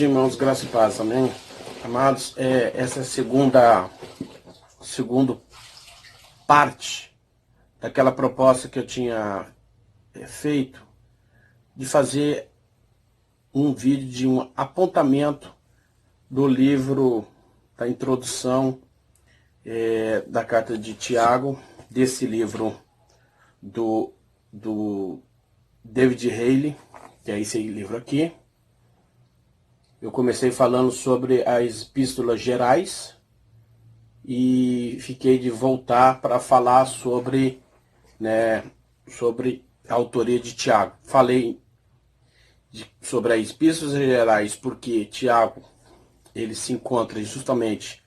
dia, irmãos, graça e paz, amém? Amados, essa é a segunda parte daquela proposta que eu tinha feito de fazer um vídeo de um apontamento do livro da introdução da carta de Tiago, desse livro do David Haley, que é esse livro aqui. Eu comecei falando sobre as epístolas gerais e fiquei de voltar para falar sobre a autoria de Tiago. Falei sobre as epístolas gerais porque Tiago ele se encontra justamente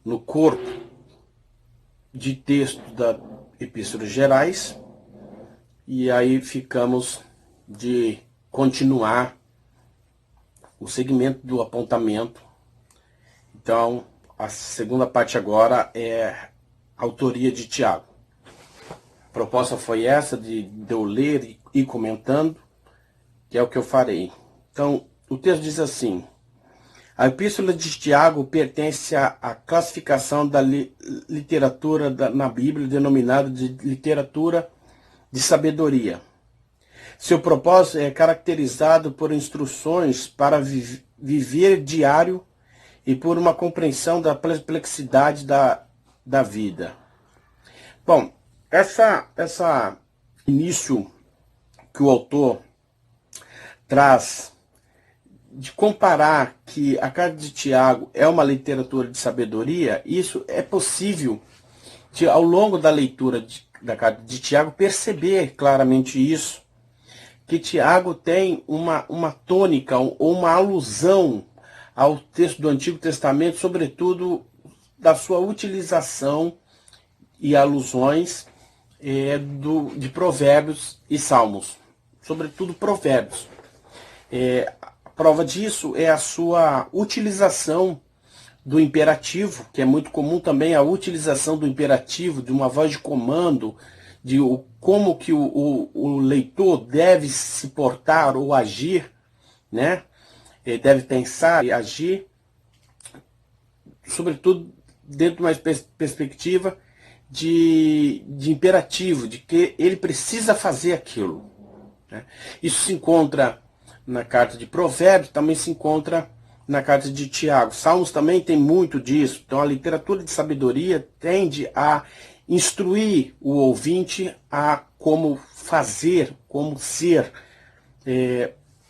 no corpo de texto das epístolas gerais, e aí ficamos de continuar o segmento do apontamento. Então, a segunda parte agora é a autoria de Tiago. A proposta foi essa, de eu ler e ir comentando, que é o que eu farei. Então, o texto diz assim: a epístola de Tiago pertence à classificação da literatura na Bíblia, denominada de literatura de sabedoria. Seu propósito é caracterizado por instruções para viver diário e por uma compreensão da perplexidade da vida. Bom, essa início que o autor traz de comparar que a carta de Tiago é uma literatura de sabedoria, isso é possível de, ao longo da leitura da carta de Tiago, perceber claramente isso, que Tiago tem uma tônica ou uma alusão ao texto do Antigo Testamento, sobretudo da sua utilização e alusões de Provérbios e Salmos, sobretudo Provérbios. A prova disso é a sua utilização do imperativo, que é muito comum também a utilização do imperativo, de uma voz de comando, de como que o leitor deve se portar ou agir, né? Ele deve pensar e agir, sobretudo dentro de uma perspectiva de imperativo, de que ele precisa fazer aquilo, né? Isso se encontra na carta de Provérbios, também se encontra na carta de Tiago. Salmos também tem muito disso. Então a literatura de sabedoria tende a instruir o ouvinte a como fazer, como ser,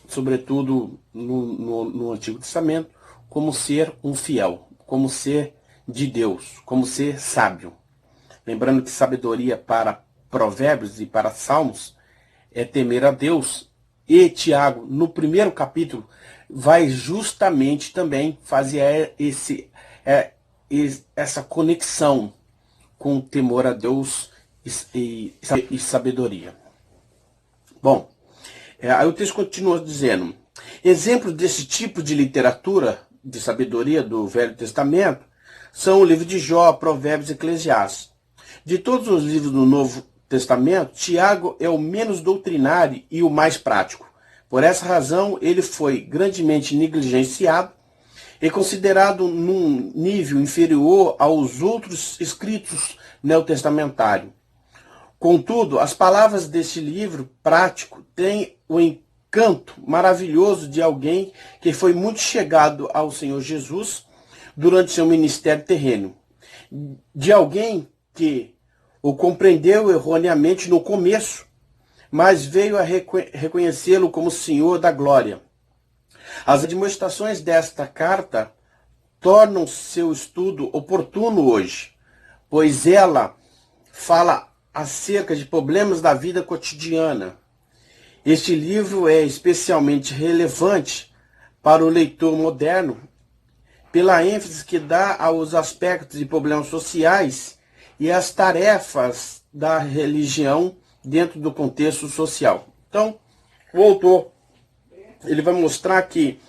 sobretudo no Antigo Testamento, como ser um fiel, como ser de Deus, como ser sábio. Lembrando que sabedoria para Provérbios e para Salmos é temer a Deus. E Tiago, no primeiro capítulo, vai justamente também fazer essa conexão com temor a Deus e sabedoria. Bom, aí o texto continua dizendo: exemplos desse tipo de literatura de sabedoria do Velho Testamento são o livro de Jó, Provérbios e Eclesiastes. De todos os livros do Novo Testamento, Tiago é o menos doutrinário e o mais prático. Por essa razão, ele foi grandemente negligenciado e considerado num nível inferior aos outros escritos neotestamentários. Contudo, as palavras deste livro prático têm o encanto maravilhoso de alguém que foi muito chegado ao Senhor Jesus durante seu ministério terreno, de alguém que o compreendeu erroneamente no começo, mas veio a reconhecê-lo como Senhor da glória. As demonstrações desta carta tornam seu estudo oportuno hoje, pois ela fala acerca de problemas da vida cotidiana. Este livro é especialmente relevante para o leitor moderno pela ênfase que dá aos aspectos de problemas sociais e às tarefas da religião dentro do contexto social. Então, o autor ele vai mostrar que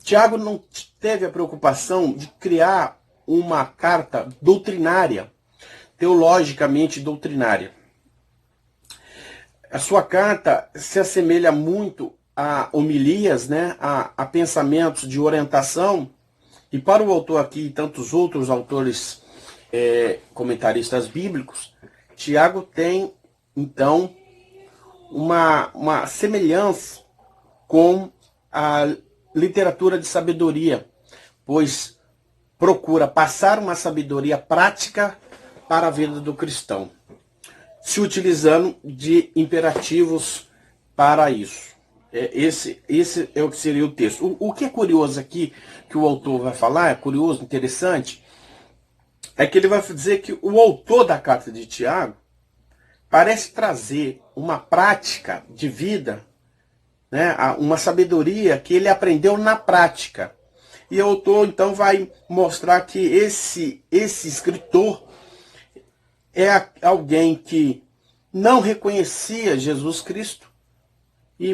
Tiago não teve a preocupação de criar uma carta doutrinária, teologicamente doutrinária. A sua carta se assemelha muito a homilias, né, a pensamentos de orientação. E para o autor aqui e tantos outros autores comentaristas bíblicos, Tiago tem, então, uma semelhança com a literatura de sabedoria, pois procura passar uma sabedoria prática para a vida do cristão, se utilizando de imperativos para isso. Esse é o que seria o texto. O que é curioso aqui, que o autor vai falar, é curioso, interessante, é que ele vai dizer que o autor da carta de Tiago parece trazer uma prática de vida, né, uma sabedoria que ele aprendeu na prática. E o autor, então, vai mostrar que esse escritor é alguém que não reconhecia Jesus Cristo,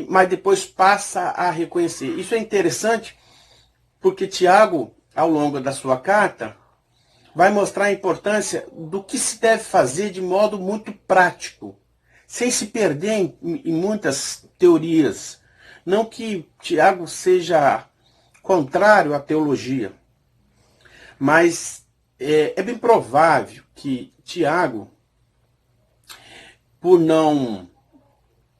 mas depois passa a reconhecer. Isso é interessante porque Tiago, ao longo da sua carta, vai mostrar a importância do que se deve fazer de modo muito prático, sem se perder em muitas teorias. Não que Tiago seja contrário à teologia, mas é bem provável que Tiago, por não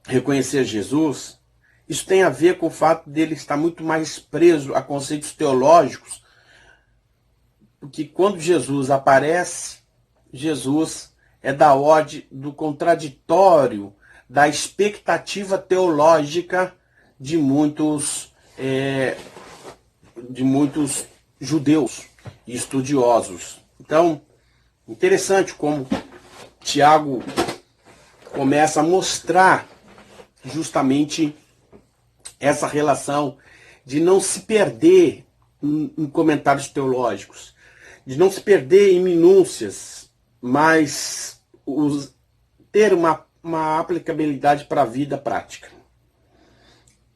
reconhecer Jesus, isso tem a ver com o fato dele estar muito mais preso a conceitos teológicos, porque quando Jesus aparece, Jesus é da ordem do contraditório, da expectativa teológica de muitos judeus e estudiosos. Então, interessante como Tiago começa a mostrar justamente essa relação de não se perder em comentários teológicos, de não se perder em minúcias, mas ter uma aplicabilidade para a vida prática.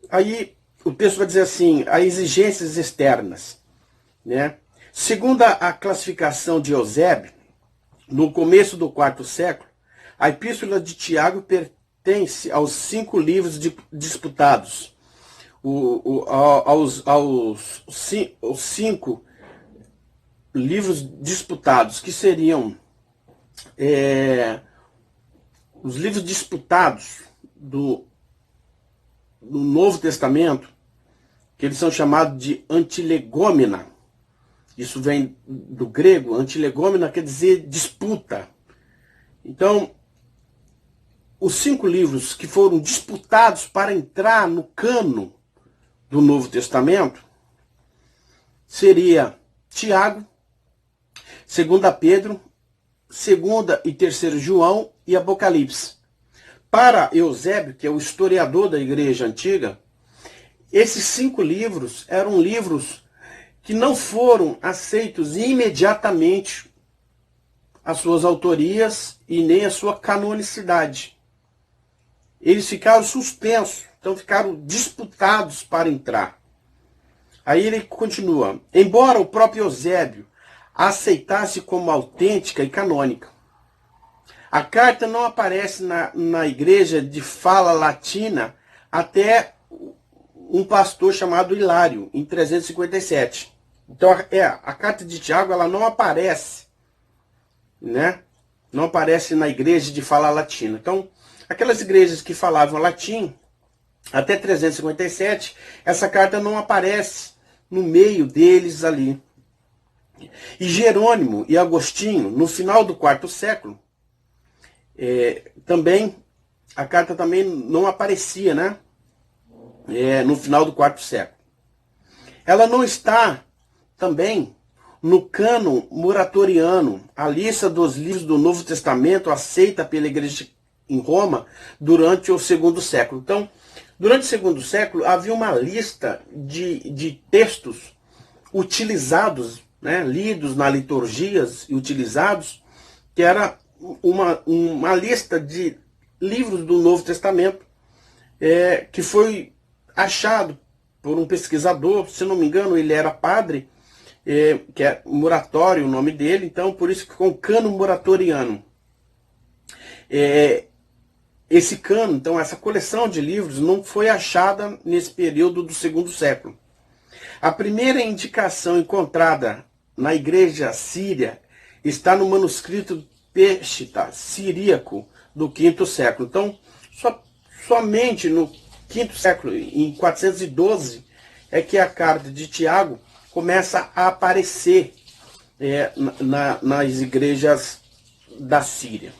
Aí o texto vai dizer assim, as exigências externas, né? Segundo a classificação de Eusébio, no começo do IV século, a Epístola de Tiago pertence aos 5 livros disputados, aos 5 livros disputados, que seriam os livros disputados do Novo Testamento, que eles são chamados de antilegômena. Isso vem do grego, antilegômena quer dizer disputa. Então, os 5 livros que foram disputados para entrar no cano do Novo Testamento seria Tiago, 2 Pedro, 2 e 3 João e Apocalipse. Para Eusébio, que é o historiador da Igreja Antiga, esses 5 livros eram livros que não foram aceitos imediatamente as suas autorias e nem a sua canonicidade. Eles ficaram suspensos, então ficaram disputados para entrar. Aí ele continua, embora o próprio Eusébio a aceitasse como autêntica e canônica, a carta não aparece na igreja de fala latina até um pastor chamado Hilário, em 357. Então a carta de Tiago ela não aparece, né? Não aparece na igreja de fala latina. Então, aquelas igrejas que falavam latim, até 357, essa carta não aparece no meio deles ali. E Jerônimo e Agostinho, no final do IV século, também, a carta também não aparecia, né? No final do IV século. Ela não está também no cânon muratoriano, a lista dos livros do Novo Testamento aceita pela igreja em Roma durante o II século. Então, durante o II século, havia uma lista de textos utilizados, né, lidos nas liturgias e utilizados, que era uma lista de livros do Novo Testamento, que foi achado por um pesquisador, se não me engano, ele era padre, que é Muratório o nome dele, então por isso que ficou um cano muratoriano. esse cano, então essa coleção de livros, não foi achada nesse período do segundo século. A primeira indicação encontrada na igreja síria está no manuscrito Peshitta siríaco do quinto século. Então, somente no quinto século, em 412, é que a carta de Tiago começa a aparecer nas igrejas da Síria.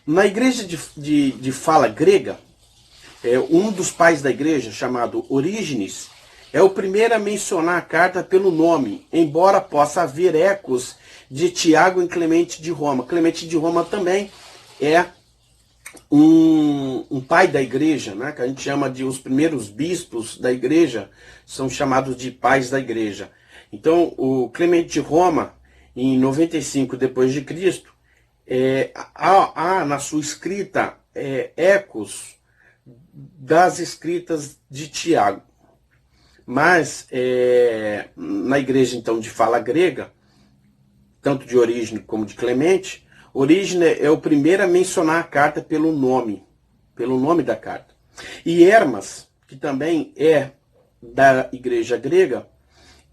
Na igreja de fala grega, um dos pais da igreja, chamado Orígenes, é o primeiro a mencionar a carta pelo nome, embora possa haver ecos de Tiago em Clemente de Roma. Clemente de Roma também é um pai da igreja, né, que a gente chama de os primeiros bispos da igreja, são chamados de pais da igreja. Então, o Clemente de Roma, em 95 depois de Cristo, há na sua escrita ecos das escritas de Tiago. Mas na igreja então de fala grega, tanto de Orígenes como de Clemente, Orígenes é o primeiro a mencionar a carta pelo nome da carta. E Hermas, que também é da igreja grega,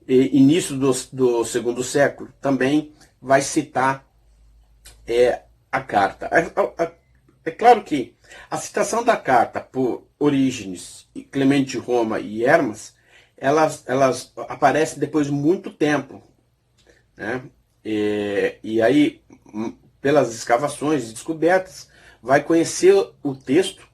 início do segundo século, também vai citar a carta. É claro que a citação da carta por Orígenes, Clemente de Roma e Hermas, elas aparecem depois de muito tempo, né? E aí, pelas escavações e descobertas, vai conhecer o texto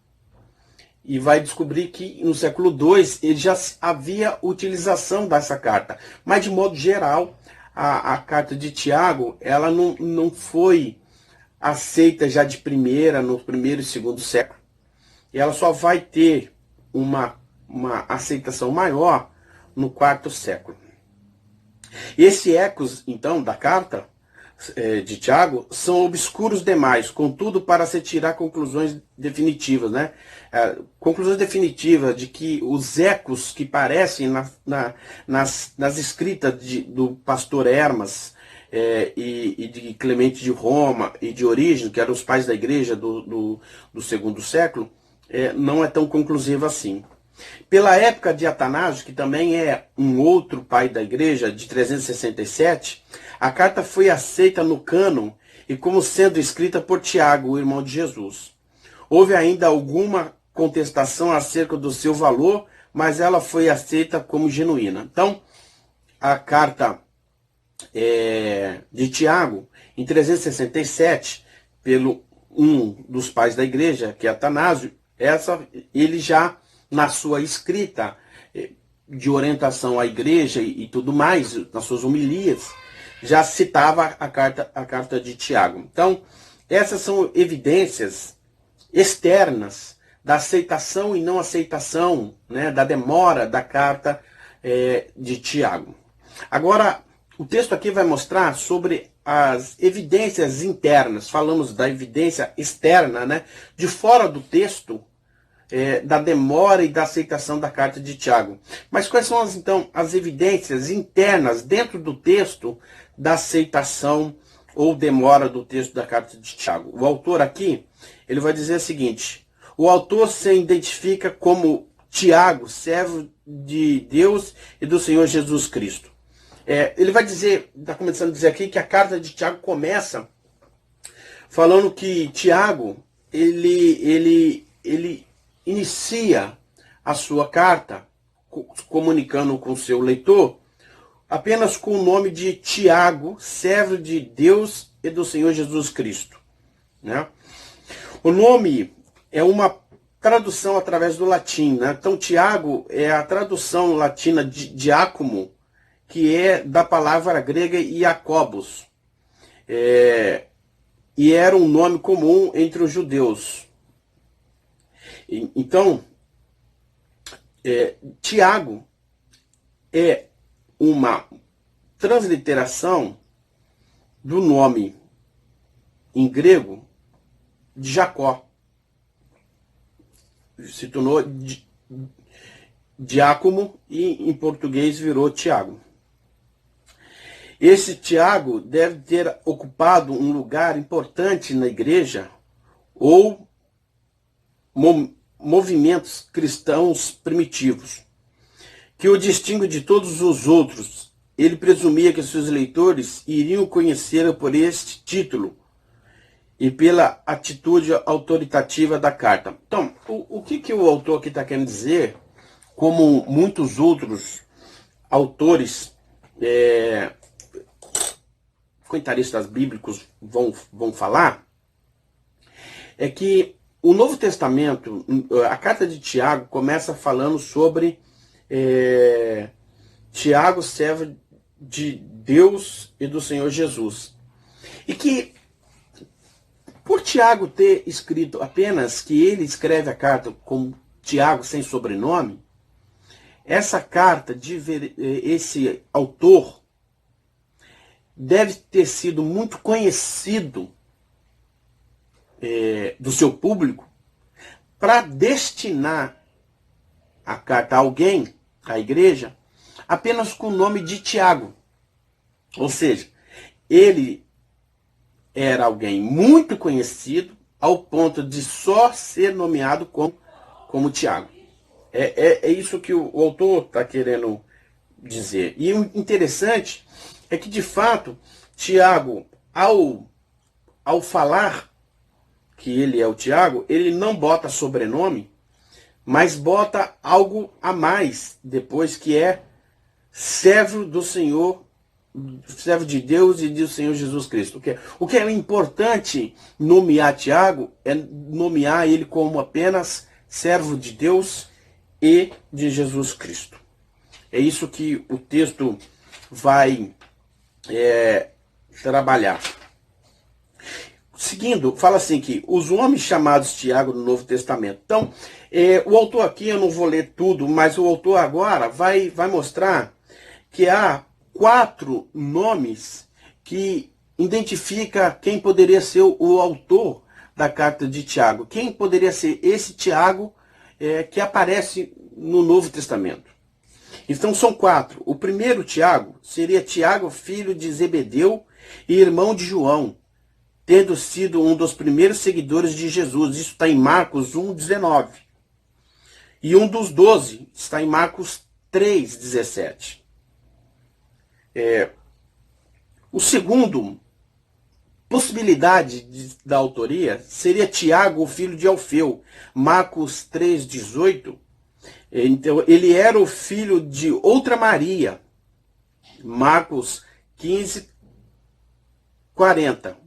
e vai descobrir que no século II ele já havia utilização dessa carta. Mas, de modo geral, a carta de Tiago, ela não foi aceita já de primeira, no primeiro e segundo século. E ela só vai ter uma aceitação maior no quarto século. Esses ecos, então, da carta de Tiago são obscuros demais, contudo, para se tirar conclusões definitivas, né? Conclusões definitivas de que os ecos que parecem nas escritas do pastor Hermas e de Clemente de Roma e de Orígenes, que eram os pais da igreja do segundo século, não é tão conclusiva assim. Pela época de Atanásio, que também é um outro pai da igreja, de 367, a carta foi aceita no cânon e como sendo escrita por Tiago, o irmão de Jesus. Houve ainda alguma contestação acerca do seu valor, mas ela foi aceita como genuína. Então, a carta de Tiago, em 367, pelo um dos pais da igreja, que é Atanásio, ele já, na sua escrita de orientação à igreja e tudo mais, nas suas homilias, já citava a carta de Tiago. Então, essas são evidências externas da aceitação e não aceitação, né, da demora da carta de Tiago. Agora, o texto aqui vai mostrar sobre as evidências internas. Falamos da evidência externa, né, de fora do texto, da demora e da aceitação da carta de Tiago. Mas quais são, então, as evidências internas dentro do texto da aceitação ou demora do texto da carta de Tiago? O autor aqui, ele vai dizer o seguinte: o autor se identifica como Tiago, servo de Deus e do Senhor Jesus Cristo. Ele vai dizer, está começando a dizer aqui, que a carta de Tiago começa falando que Tiago, ele inicia a sua carta comunicando com o seu leitor apenas com o nome de Tiago, servo de Deus e do Senhor Jesus Cristo, né? O nome é uma tradução através do latim, né? Então Tiago é a tradução latina de Giacomo, que é da palavra grega Iacobos, e era um nome comum entre os judeus. Então, Tiago é uma transliteração do nome em grego de Jacó. Se tornou Giacomo e em português virou Tiago. Esse Tiago deve ter ocupado um lugar importante na igreja ou movimentos cristãos primitivos, que o distingue de todos os outros. Ele presumia que seus leitores iriam conhecê-lo por este título e pela atitude autoritativa da carta. Então, o que o autor aqui está querendo dizer, como muitos outros autores, comentaristas bíblicos vão falar, é que o Novo Testamento, a carta de Tiago, começa falando sobre Tiago, servo de Deus e do Senhor Jesus. E que, por Tiago ter escrito apenas que ele escreve a carta como Tiago sem sobrenome, essa carta, esse autor, deve ter sido muito conhecido do seu público para destinar a carta a alguém, à igreja, apenas com o nome de Tiago. Ou seja, ele era alguém muito conhecido ao ponto de só ser nomeado como Tiago. É isso que o autor está querendo dizer. E o interessante é que, de fato, Tiago, ao falar que ele é o Tiago, ele não bota sobrenome, mas bota algo a mais depois, que é servo do Senhor, servo de Deus e do Senhor Jesus Cristo. O que é importante nomear Tiago é nomear ele como apenas servo de Deus e de Jesus Cristo. É isso que o texto vai trabalhar. Seguindo, fala assim que os homens chamados Tiago no Novo Testamento. Então, o autor aqui, eu não vou ler tudo, mas o autor agora vai mostrar que há 4 nomes que identifica quem poderia ser o autor da carta de Tiago. Quem poderia ser esse Tiago que aparece no Novo Testamento. Então são 4. O primeiro Tiago seria Tiago, filho de Zebedeu e irmão de João, tendo sido um dos primeiros seguidores de Jesus. Isso está em Marcos 1,19. E um dos 12 está em Marcos 3,17. O segundo possibilidade da autoria seria Tiago, o filho de Alfeu, Marcos 3,18. Então, ele era o filho de outra Maria, Marcos 15:40.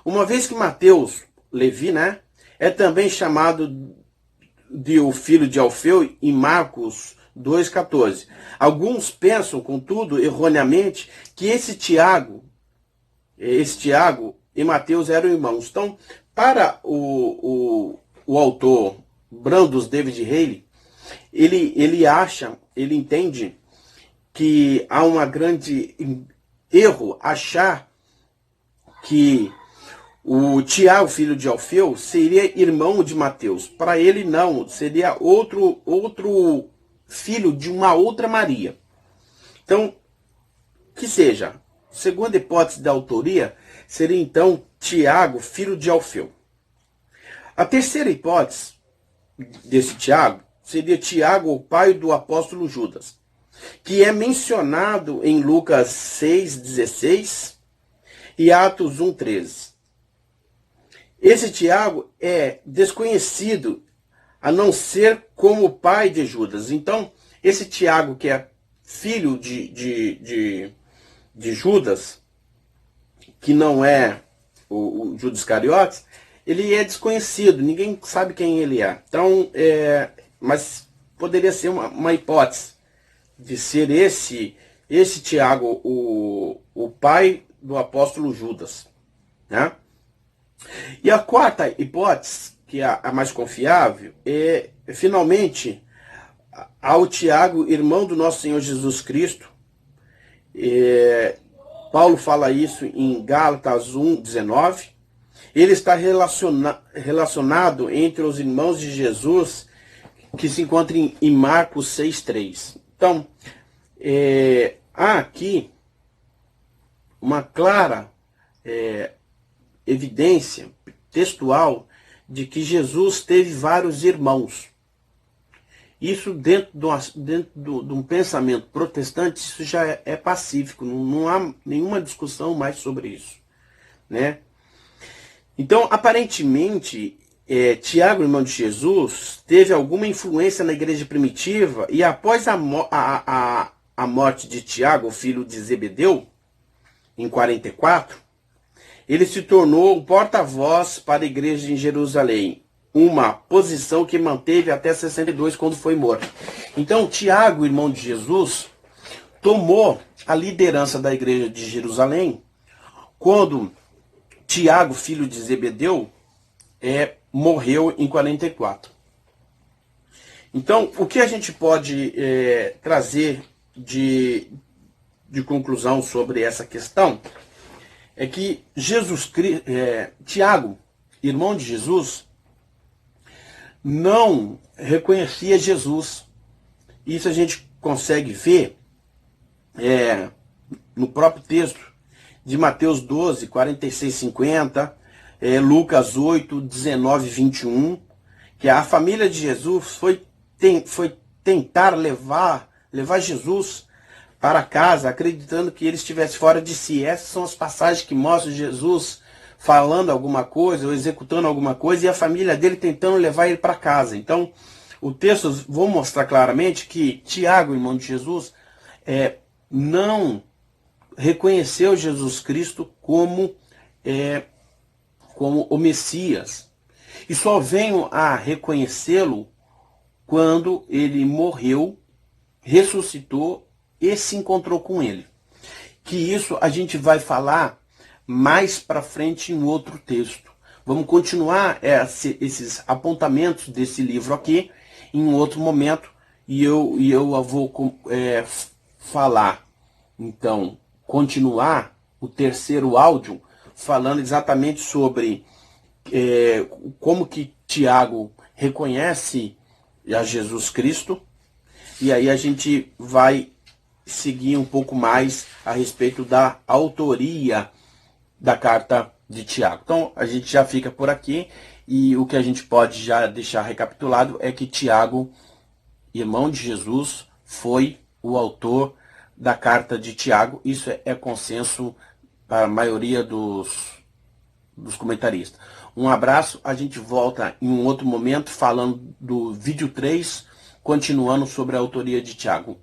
Uma vez que Mateus, Levi, né, é também chamado de o filho de Alfeu em Marcos 2,14. Alguns pensam, contudo, erroneamente, que esse Tiago e Mateus eram irmãos. Então, para o autor Brandos David Haley, ele entende que há um grande erro achar que o Tiago, filho de Alfeu, seria irmão de Mateus. Para ele, não. Seria outro filho de uma outra Maria. Então, que seja, segunda hipótese da autoria, seria então Tiago, filho de Alfeu. A terceira hipótese desse Tiago seria Tiago, o pai do apóstolo Judas, que é mencionado em Lucas 6,16 e Atos 1,13. Esse Tiago é desconhecido, a não ser como o pai de Judas. Então, esse Tiago, que é filho de Judas, que não é o Judas Iscariotes, ele é desconhecido, ninguém sabe quem ele é. Então, mas poderia ser uma hipótese de ser esse Tiago, o pai do apóstolo Judas, né? E a quarta hipótese, que é a mais confiável, é finalmente ao Tiago, irmão do nosso Senhor Jesus Cristo. Paulo fala isso em Gálatas 1,19. Ele está relacionado entre os irmãos de Jesus, que se encontram em Marcos 6,3. Então, há aqui uma clara evidência textual de que Jesus teve vários irmãos. Isso dentro de um pensamento protestante, isso já é pacífico, não há nenhuma discussão mais sobre isso, né? Então, aparentemente, Tiago, irmão de Jesus, teve alguma influência na igreja primitiva, e após a morte de Tiago, o filho de Zebedeu, em 44, ele se tornou um porta-voz para a igreja em Jerusalém, uma posição que manteve até 62, quando foi morto. Então, Tiago, irmão de Jesus, tomou a liderança da igreja de Jerusalém quando Tiago, filho de Zebedeu, morreu em 44. Então, o que a gente pode trazer de conclusão sobre essa questão é que Tiago, irmão de Jesus, não reconhecia Jesus. Isso a gente consegue ver no próprio texto de Mateus 12, 46, 50, Lucas 8, 19, 21, que a família de Jesus foi tentar levar Jesus para casa, acreditando que ele estivesse fora de si. Essas são as passagens que mostram Jesus falando alguma coisa ou executando alguma coisa e a família dele tentando levar ele para casa. Então, o texto, vou mostrar claramente que Tiago, irmão de Jesus, não reconheceu Jesus Cristo como o Messias. E só venho a reconhecê-lo quando ele morreu, ressuscitou e se encontrou com ele. Que isso a gente vai falar mais para frente em outro texto. Vamos continuar esses apontamentos desse livro aqui em outro momento e eu vou falar, então, continuar o terceiro áudio falando exatamente sobre como que Tiago reconhece a Jesus Cristo, e aí a gente vai seguir um pouco mais a respeito da autoria da carta de Tiago. Então, a gente já fica por aqui, e o que a gente pode já deixar recapitulado é que Tiago, irmão de Jesus, foi o autor da carta de Tiago. Isso é consenso para a maioria dos comentaristas. Um abraço, a gente volta em um outro momento falando do vídeo 3, continuando sobre a autoria de Tiago.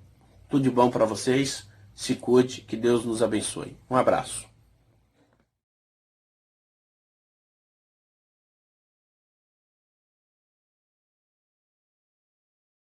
Tudo de bom para vocês, se cuide, que Deus nos abençoe. Um abraço.